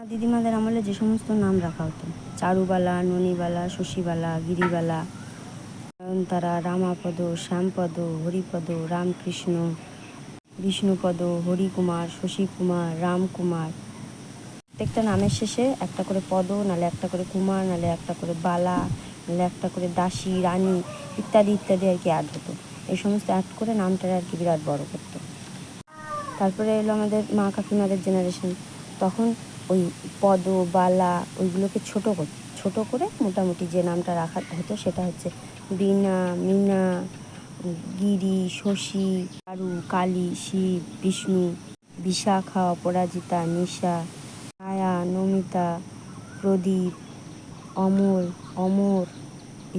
দিদিমাদের আমলে যে সমস্ত নাম রাখা হতো, চারুবালা, ননীবালা, শশীবালা, গিরিবালা, নয়নতারা, রামাপদ, শ্যামপদ, হরিপদ, রামকৃষ্ণ, বিষ্ণুপদ, হরিকুমার, শশীকুমার, রামকুমার। প্রত্যেকটা নামের শেষে একটা করে পদ, নালে একটা করে কুমার, নালে একটা করে বালা, নালে একটা করে দাসী, রানী ইত্যাদি ইত্যাদি আর কি অ্যাড হতো। এই সমস্ত অ্যাড করে নামটার আর কি বিরাট বড় করতো। তারপরে এলো আমাদের মা কাকিমাদের জেনারেশন। তখন ওই পদ, বালা ওইগুলোকে ছোট করে মোটামুটি যে নামটা রাখা হতো সেটা হচ্ছে বীণা, মীনা, গিরি, শশী, চারু, কালী, শিব, বিষ্ণু, বিশাখা, অপরাজিতা, নিশা, ছায়া, নমিতা, প্রদীপ, অমল, অমর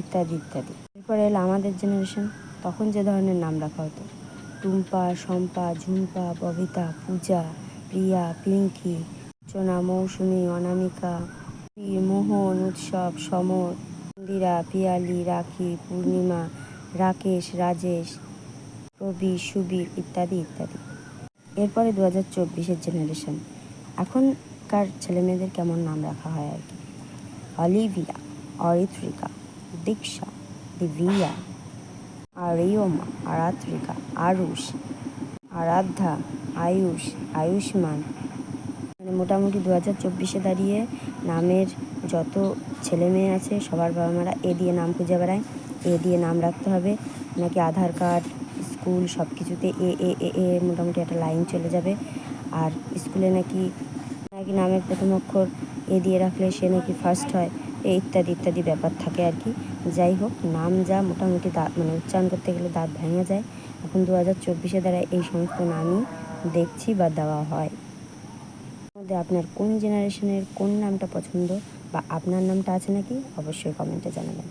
ইত্যাদি ইত্যাদি। এরপরে এলো আমাদের জেনারেশন। তখন যে ধরনের নাম রাখা হতো, টুম্পা, শম্পা, ঝুম্পা, ববিতা, পূজা, প্রিয়া, পিঙ্কি, অর্চনা, মৌসুমী, অনামিকা, মোহন, উৎসব, সমর, ইন্দিরা, পিয়ালি, রাখি, পূর্ণিমা, রাকেশ, রাজেশ, প্রবীর, সুবীর ইত্যাদি ইত্যাদি। এরপরে 2024-এর জেনারেশন। এখনকার ছেলেমেয়েদের কেমন নাম রাখা হয় আর কি, অলিভিয়া, অরিত্রিকা, দীক্ষা, দিভিয়া, আরিয়মা, আরাত্রিকা, আরুষ, আরাধ্যা, আয়ুষ, আয়ুষ্মান। মানে মোটামুটি 2024-এ দাঁড়িয়ে নামের যত ছেলে মেয়ে আছে সবার বাবা মারা এ দিয়ে নাম খুঁজে বেড়ায়। এ দিয়ে নাম রাখতে হবে নাকি আধার কার্ড, স্কুল সব কিছুতে এ এ এ এ মোটামুটি একটা লাইন চলে যাবে। আর স্কুলে নাকি নাকি নামের প্রথম অক্ষর এ দিয়ে রাখলে সে নাকি ফার্স্ট হয়, ইত্যাদি ইত্যাদি ব্যাপার থাকে আর কি। যাই হোক, নাম যা মোটামুটি মানে উচ্চারণ করতে গেলে দাঁত ভেঙে যায়। এখন 2024-এ দ্বারা এই সমস্ত নামই দেখছি বা দেওয়া হয়। মধ্যে আপনার কোন জেনারেশনের কোন নামটা পছন্দ বা আপনার নামটা আছে নাকি অবশ্যই কমেন্টে জানাবেন।